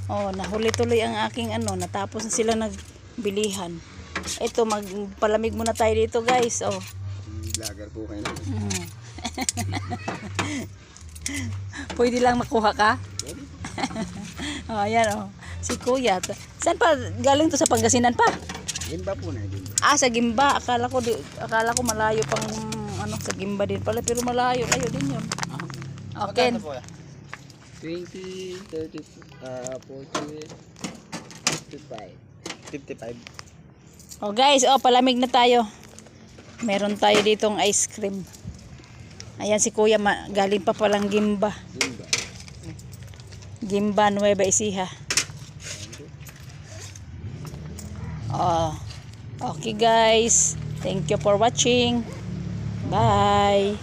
Oh, nahuli tuloy ang aking ano, natapos na sila nagbilihan. Ito, magpalamig muna tayo dito, guys. Oh. Vlogger po kayo na. Pwede lang makuha ka? Oh, ayan oh. Si Kuya. Saan pa? Galing to sa Pangasinan pa? Gimba po na, Gimba. Ah, sa Gimba. Akala ko malayo pang ano, sa Gimba din pala. Pero malayo din yun. Okay. 20, 30, 40, 55. Oh guys, oh palamig na tayo. Meron tayo ditong ice cream. Ayan si Kuya, galing pa palang Gimba. Gimba Nueva Ecija. Oh. Okay guys, thank you for watching. Bye.